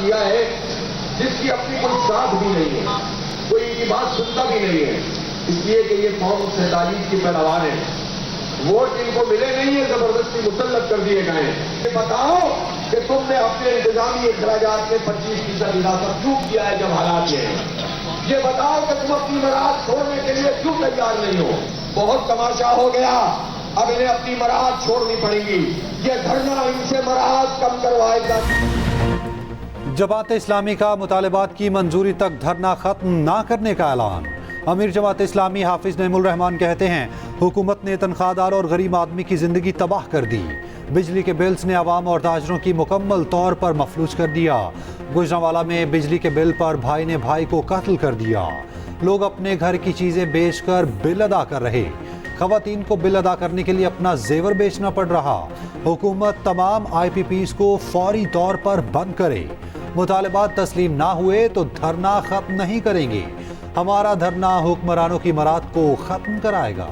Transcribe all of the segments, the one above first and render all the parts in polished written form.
किया है जिसकी अपनी कोई साथ भी नहीं है, कोई इनकी बात सुनता भी नहीं है, इसलिए कि ये कौम 47 की पैदावार है, वोट इनको मिले नहीं है, जबरदस्ती मुसल्लत कर दिए गए हैं। ये बताओ कि तुमने अपने इंतजामी अखराजात में 25% इजाफा क्यों किया है जब हालात ये हैं? ये बताओ कि तुम अपनी मराद छोड़ने के लिए क्यों तैयार नहीं हो? बहुत तमाशा हो गया, अब इन्हें अपनी मराद छोड़नी पड़ेगी। ये धरना इनसे मराद कम करवाएगा। जमात इस्लामी का मुतालिबात की मंजूरी तक धरना खत्म ना करने का ऐलान। अमीर जमात इस्लामी हाफिज नईमुल रहमान कहते हैं, हुकूमत ने तनख्वाहदार और गरीब आदमी की जिंदगी तबाह कर दी। बिजली के बिल्स ने आवाम और ताजरों की मुकम्मल तौर पर मफलूज कर दिया। गुजरांवाला में बिजली के बिल पर भाई ने भाई को कत्ल कर दिया। लोग अपने घर की चीजें बेचकर बिल अदा कर रहे। खवातीन को बिल अदा करने के लिए अपना जेवर बेचना पड़ रहा। हुकूमत तमाम IPPs को फौरी तौर पर बंद करे। मुतालिबात तस्लीम ना हुए तो धरना खत्म नहीं करेंगे। हमारा धरना हुक्मरानों की मराद को खत्म कराएगा।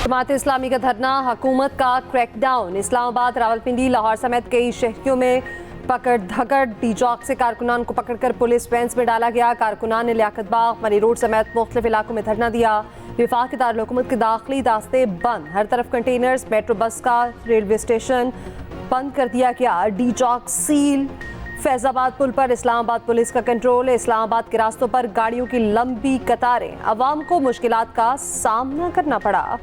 जमात इस्लामी का धरना, हुकूमत का क्रैकडाउन। इस्लामाबाद, रावलपिंडी, लाहौर समेत कई शहरों में पकड़ धकड़। डी चौक से कारकुनान को पकड़कर पुलिस वैन्स में डाला गया। कारकुनान ने लियाकत बाग, मनी रोड समेत मुख्तलिफ इलाकों में धरना दिया। विफाक के दारुल हुकूमत के दाखिली रास्ते बंद, हर तरफ कंटेनर्स। मेट्रो बस का रेलवे स्टेशन बंद कर दिया गया। डी चौक सील। फैजाबाद पुल पर इस्लामाबाद पुलिस का कंट्रोल। इस्लामाबाद के रास्तों पर गाड़ियों की लंबी कतारें। अवाम को मुश्किलात का सामना करना पड़ा।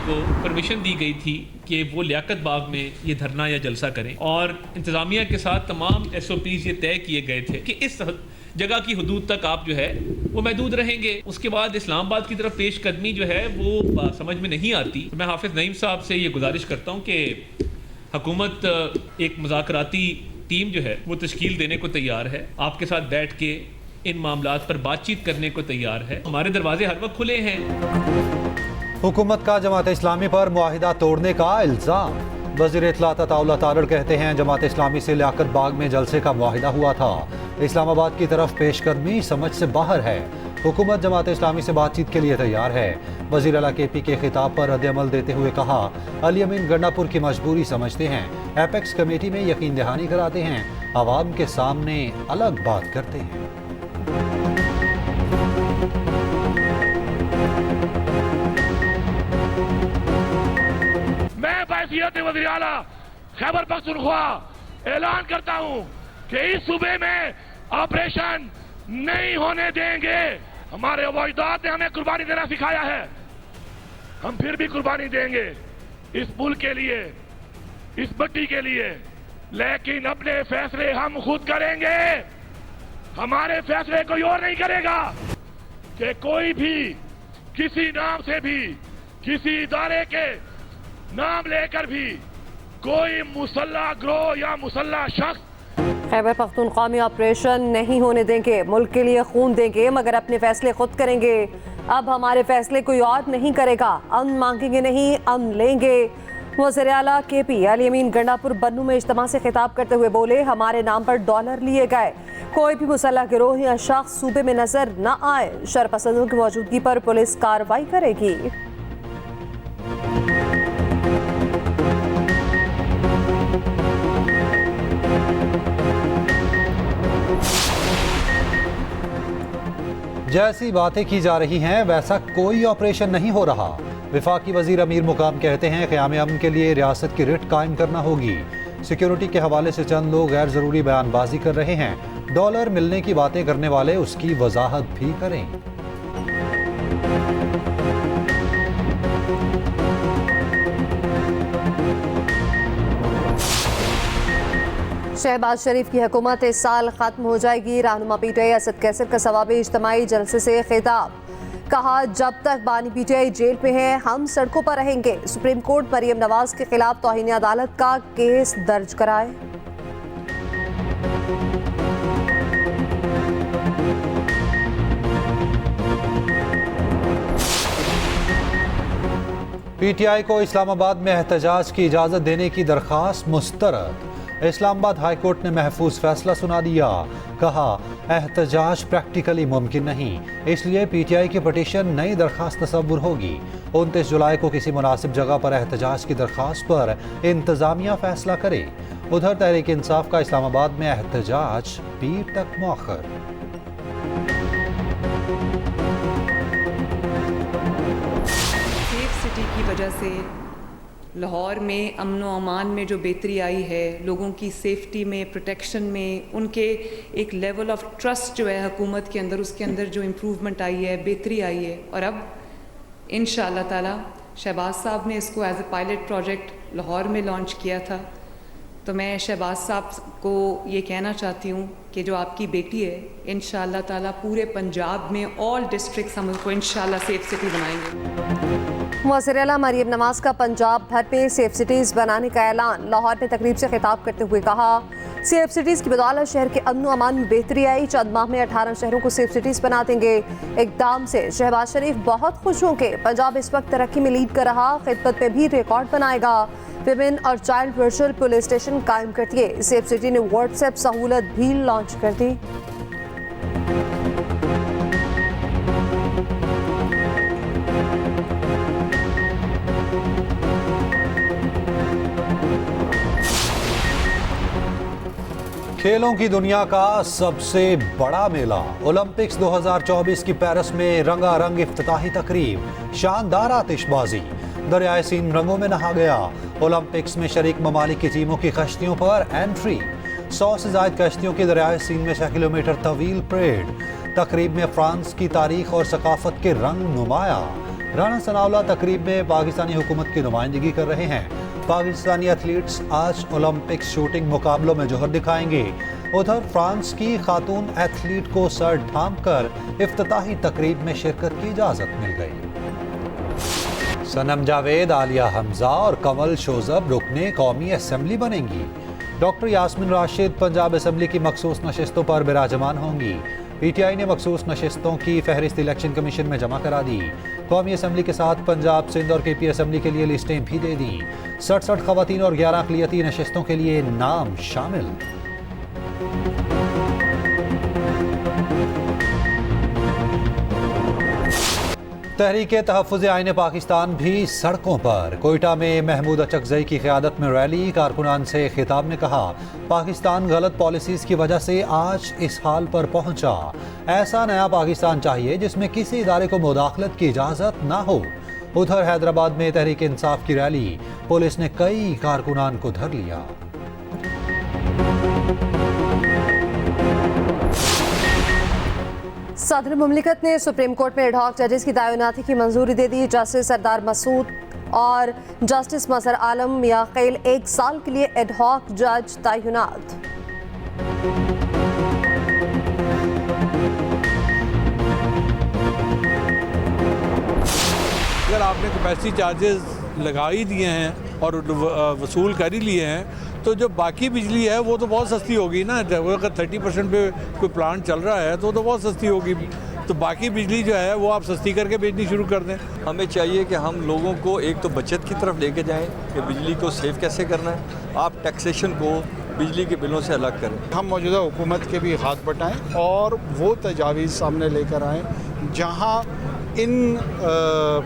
को परमिशन दी गई थी कि वो लियाकत बाग में ये धरना या जलसा करें, और इंतज़ामिया के साथ तमाम SOPs ये तय किए गए थे कि इस जगह की हदूद तक आप जो है वो महदूद रहेंगे। उसके बाद इस्लामाबाद की तरफ पेश कदमी जो है वो समझ में नहीं आती। मैं हाफिज नईम साहब से ये गुजारिश करता हूँ कि हुकूमत एक मुज़ाकराती टीम जो है वो तश्कील देने को तैयार है, आपके साथ बैठ के इन मामलात पर बातचीत करने को तैयार है। हमारे दरवाजे हर वक्त खुले हैं। हुकूमत का जमात इस्लामी पर मुआहिदा तोड़ने का इल्ज़ाम। वज़ीर इत्तलात अताउल्लाह तारड़ कहते हैं, जमात इस्लामी से लियाकत बाग में जलसे का मुआहिदा हुआ था। इस्लामाबाद की तरफ पेशकदमी समझ से बाहर है। हुकूमत जमात इस्लामी से बातचीत के लिए तैयार है। वज़ीर आला KP के खिताब पर रद्द-ए-अमल देते हुए कहा, अली अमीन गंडापुर की मजबूरी समझते हैं, एपेक्स कमेटी में यकीन दहानी कराते हैं, आवाम के सामने अलग बात करते हैं। वज़ीर आला खैबर पख्तूनख्वा ऐलान करता हूं कि इस सूबे में ऑपरेशन नहीं होने देंगे। हमारे वजदाद ने हमें कुर्बानी देना सिखाया है, हम फिर भी कुर्बानी देंगे इस मुल्क के लिए, इस मिट्टी के लिए, लेकिन अपने फैसले हम खुद करेंगे। हमारे फैसले कोई और नहीं करेगा कि कोई भी किसी नाम से भी, किसी इदारे के नाम लेकर भी कोई मुसल्ला ग्रोह या मुसल्ला शख्स खैबर पख्तूनख्वा में ऑपरेशन नहीं होने देंगे। मुल्क के लिए खून देंगे मगर अपने फैसले खुद करेंगे। अब हमारे फैसले कोई और नहीं करेगा। अमन मांगेंगे नहीं, अमन लेंगे। वज़ीर आला KP अली अमीन गंडापुर बन्नू में इज्तिमा से खिताब करते हुए बोले, हमारे नाम पर डॉलर लिए गए। कोई भी मुसल्ला गिरोह या शख्स सूबे में नजर न आए। शरपसंदों की मौजूदगी पर पुलिस कार्रवाई करेगी। जैसी बातें की जा रही हैं वैसा कोई ऑपरेशन नहीं हो रहा। वफाकी वजीर अमीर मुकाम कहते हैं, क़याम अमन के लिए रियासत की रिट कायम करना होगी। सिक्योरिटी के हवाले से चंद लोग गैर ज़रूरी बयानबाजी कर रहे हैं। डॉलर मिलने की बातें करने वाले उसकी वजाहत भी करें। शहबाज शरीफ की हुकूमत इस साल खत्म हो जाएगी। रहनुमा PTI असद कैसर का सवाबी इज्तिमाई जलसे से खिताब। कहा, जब तक बानी PTI जेल पे हैं हम सड़कों पर रहेंगे। सुप्रीम कोर्ट मरियम नवाज के खिलाफ तौहीन अदालत का केस दर्ज कराए। PTI को इस्लामाबाद में एहतजाज की इजाज़त देने की दरख्वास्त मुस्तरद। इस्लामाबाद हाई कोर्ट ने महफूज फैसला सुना दिया। कहा एहतजाज प्रैक्टिकली मुमकिन नहीं, इसलिए पीटीआई की पटिशन नई दरखास्त तस्वुर होगी। 29 जुलाई को किसी मुनासिब जगह पर एहतजाज की दरखास्त पर इंतजामिया फैसला करे। उधर तहरीक इंसाफ का इस्लामाबाद में एहतजाज पीर तक मौखर। सेफ सिटी की वजह से लाहौर में अमन व अमान में जो बेहतरी आई है, लोगों की सेफ्टी में, प्रोटेक्शन में, उनके एक लेवल ऑफ ट्रस्ट जो है हुकूमत के अंदर, उसके अंदर जो इम्प्रूवमेंट आई है, बेहतरी आई है। और अब इंशाअल्लाह ताला शहबाज साहब ने इसको as a pilot project Lahore में लॉन्च किया था। तो मैं शहबाज साहब को ये कहना चाहती हूँ कि जो आपकी बेटी है, इंशाअल्लाह ताला पूरे पंजाब में ऑल डिस्ट्रिक्ट्स हम उसको इंशाअल्लाह सेफ सिटी बनाएंगे। वज़ीर आला मरियम नवाज का पंजाब भर में सेफ सिटीज़ बनाने का ऐलान। लाहौर में तकरीब से खिताब करते हुए कहा सेफ सिटीज़ की बदौलत शहर के अमन व अमान में बेहतरी आई। चंद माह में 18 शहरों को सेफ सिटीज़ बना देंगे। इक़दाम से शहबाज शरीफ बहुत खुश हों कि पंजाब इस वक्त तरक्की में लीड कर रहा, खिदमत में भी रिकॉर्ड बनाएगा। विमेन और चाइल्ड वर्चुअल पुलिस स्टेशन कायम कर दिए। सेफ सिटी ने व्हाट्सएप सहूलत भी लॉन्च कर दी। खेलों की दुनिया का सबसे बड़ा मेला ओलंपिक्स 2024 की पेरिस में रंगारंग इफ्तिताही तकरीब, शानदार आतिशबाजी, दरियाए सीन रंगों में नहा गया। ओलंपिक्स में शरीक ममालिक की टीमों की कश्तियों पर एंट्री। 100 से ज्यादा कश्तियों की दरियाए सीन में 6 किलोमीटर तवील परेड। तकरीब में फ्रांस की तारीख और सकाफत के रंग नुमाया। राना सनाउल्लाह तकरीब में पाकिस्तानी हुकूमत की नुमाइंदगी कर रहे हैं। पाकिस्तानी एथलीट्स आज ओलंपिक्स शूटिंग मुकाबलों में जोहर दिखाएंगे। उधर फ्रांस की खातून एथलीट को सर ढांप कर इफ्तिताही तकरीब में शिरकत की इजाजत मिल गई। सनम जावेद, आलिया हमजा और कमल शोजब रुकने कौमी असम्बली बनेंगी। डॉक्टर यास्मीन राशिद पंजाब असम्बली की मखसूस नशिस्तों पर बिराजमान होंगी। पीटीआई ने मखसूस नशिस्तों की फहरिस्त इलेक्शन कमीशन में जमा करा दी। कौमी असम्बली के साथ पंजाब, सिंध और केपी असम्बली के लिए लिस्टें भी दे दी। 67 खवातीन और 11 अक़लियती नशिस्तों के लिए नाम शामिल। तहरीके तहफ़्फ़ुज़ आईन पाकिस्तान भी सड़कों पर। कोयटा में महमूद अचकज़ई की क़यादत में रैली। कारकुनान से खिताब में कहा पाकिस्तान गलत पॉलिसीज़ की वजह से आज इस हाल पर पहुंचा। ऐसा नया पाकिस्तान चाहिए जिसमें किसी इदारे को मुदाखलत की इजाज़त ना हो। उधर हैदराबाद में तहरीक इंसाफ की रैली। पुलिस ने कई कारकुनान को धर लिया। सदर मुमलिकत ने सुप्रीम कोर्ट में एडहॉक जजेस की तैनाती की मंजूरी दे दी। जस्टिस सरदार मसूद और जस्टिस मजहर आलम मियाखैल 1 साल के लिए एडहॉक जज तैनात। अगर आपने कैपेसिटी चार्जेस लगा ही दिए हैं और वसूल कर ही लिए हैं तो जो बाकी बिजली है वो तो बहुत सस्ती होगी ना। अगर 30% पे कोई प्लांट चल रहा है तो बहुत सस्ती होगी। तो बाकी बिजली जो है वो आप सस्ती करके बेचनी शुरू कर दें। हमें चाहिए कि हम लोगों को एक तो बचत की तरफ लेके जाएं कि बिजली को सेव कैसे करना है। आप टैक्सेशन को बिजली के बिलों से अलग करें। हम मौजूदा हुकूमत के भी हाथ बटाएं और वो तजावीज़ सामने लेकर आएँ जहाँ इन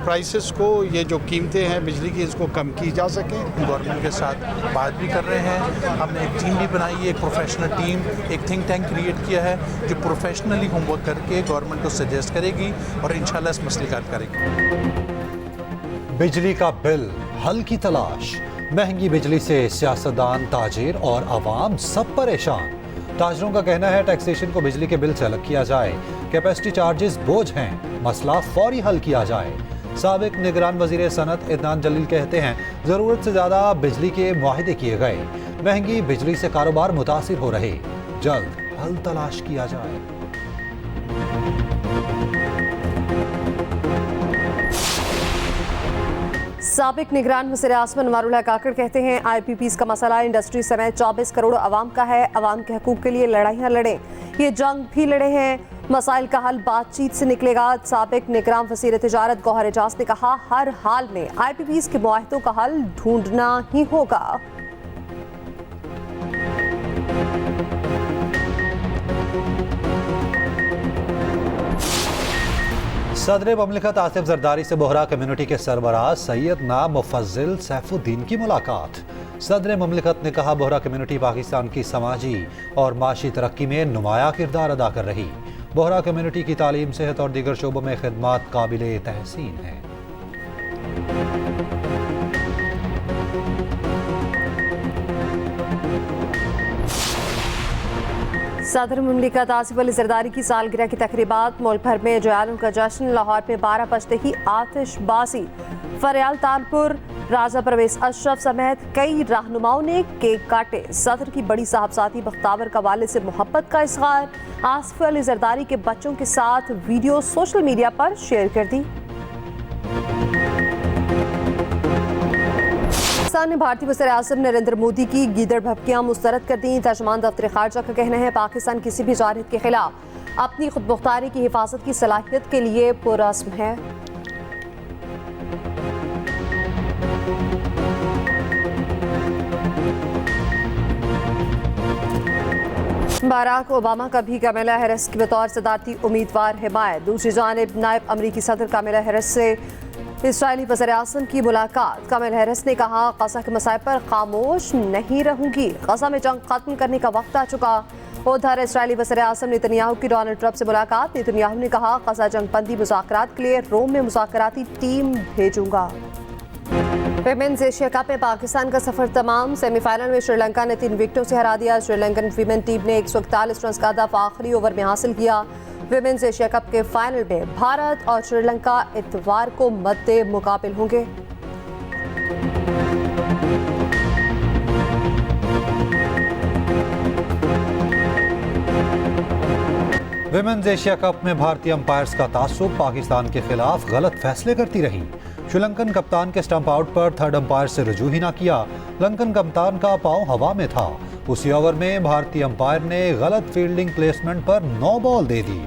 प्राइसेस को, ये जो कीमतें हैं बिजली की, इसको कम की जा सकें। गवर्नमेंट के साथ बात भी कर रहे हैं। हमने एक टीम भी बनाई है, एक प्रोफेशनल टीम, एक थिंक टैंक क्रिएट किया है जो प्रोफेशनली होमवर्क करके गवर्नमेंट को सजेस्ट करेगी और इंशाल्लाह इस मसले का हल करेगी। बिजली का बिल हल की तलाश। महंगी बिजली से सियासतदान, ताजिर और आवाम सब परेशान। ताजरों का कहना है टैक्सेशन को बिजली के बिल से अलग किया जाए। कैपेसिटी चार्जेस बोझ हैं, मसला फौरी हल किया जाए। साबिक निगरान वजीर सनत इदनान जलील कहते हैं जरूरत से ज्यादा बिजली के मुआहदे किए गए। महंगी बिजली से कारोबार मुतासिर हो रहे, जल्द हल तलाश किया जाए। साबिक निगरान वज़ीर आज़म अनवारुल्लाह काकड़ कहते हैं IPPs का मसला इंडस्ट्री समेत 24 करोड़ आवाम का है। आवाम के हकूक़ के लिए लड़ाइयाँ लड़ें, ये जंग भी लड़े हैं। मसाइल का हल बातचीत से निकलेगा। साबिक निगरान वज़ीर तिजारत गौहर एजाज ने कहा हर हाल में IPPs के मुआहदों का हल ढूंढना ही होगा। सदर ममलिकत आसिफ जरदारी से बोहरा कम्युनिटी के सरबराह सैयदना मुफज्जिल सैफुद्दीन की मुलाकात। सदर ममलिकत ने कहा बोहरा कम्युनिटी पाकिस्तान की समाजी और माशी तरक्की में नुमाया किरदार अदा कर रही। बोहरा कम्युनिटी की तालीम, सेहत और दीगर शोबों में खिदमात काबिले तहसीन है। सदर मुमलिकत आसिफ अली जरदारी की सालगिरह की तकरीबात, मुल्क भर में जयालों का जश्न। लाहौर में 12 बजते ही आतिशबाजी, फरियाल तालपुर, राजा परवेज अशरफ समेत कई रहनुमाओं ने केक काटे। सदर की बड़ी साहबजादी बख्तावर का वालिद से मोहब्बत का इजहार। आसिफ अली जरदारी के बच्चों के साथ वीडियो सोशल मीडिया पर शेयर कर दी। पाकिस्तान ने भारतीय वज़ीर आज़म नरेंद्र मोदी की गीदड़ भभकियां मुस्तरद कर दी। तर्जुमान दफ्तर खारजा का कहना है पाकिस्तान किसी भी जारहित के खिलाफ अपनी खुद मुख्तारी की हिफाजत की सलाहियत के लिए पुरअज़्म है। बराक ओबामा का भी कमला हैरिस की बतौर सदारती उम्मीदवार हिमायत। दूसरी जानिब नायब अमरीकी सदर कमला हैरिस से इस्राएली वज़ीर आज़म की मुलाकात। कमला हैरिस ने कहा गज़ा के मसाइब पर खामोश नहीं रहूंगी, गज़ा में जंग खत्म करने का वक्त आ चुका। उधर इस्राएली वज़ीर आज़म नेतन्याहू की डोनाल्ड ट्रंप से मुलाकात। नेतन्याहू ने कहा गज़ा जंग बंदी मुज़ाकरात के लिए रोम में मुज़ाकराती टीम भेजूंगा। विमेंस एशिया कप में पाकिस्तान का सफर तमाम। सेमीफाइनल में श्रीलंका ने 3 विकेटों से हरा दिया। श्रीलंकन वीमेन टीम ने 141 रन का हदफ आखिरी ओवर में हासिल किया। विमेंस एशिया कप के फाइनल में भारत और श्रीलंका इतवार को मद्दे मुकाबिल होंगे। विमेंस एशिया कप में भारतीय अंपायर्स का तासुब, पाकिस्तान के खिलाफ गलत फैसले करती रही। श्रीलंकन कप्तान के स्टंप आउट पर थर्ड अंपायर से रजू ही ना किया। लंकन कप्तान का पांव हवा में था। उसी ओवर में भारतीय अंपायर ने गलत फील्डिंग प्लेसमेंट पर 9 बॉल दे दी।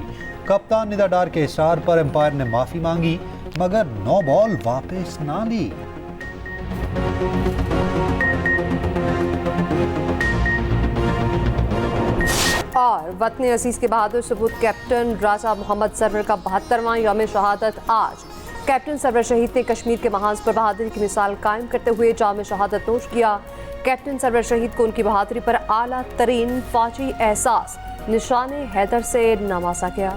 कप्तान निदा डार के इशार पर अंपायर ने माफी मांगी, मगर 9 बॉल वापस ना ली। और वतन अजीज के बहादुर सबूत कैप्टन राजा मोहम्मद सरवर का 72वां यौम शहादत आज। कैप्टन सरवर शहीद ने कश्मीर के महाज पर बहादुरी की मिसाल कायम करते हुए जाम शहादत नोश किया। कैप्टन सरवर शहीद को उनकी बहादुरी पर आला तरीन फौजी एहसास निशाने हैदर से नवाजा गया।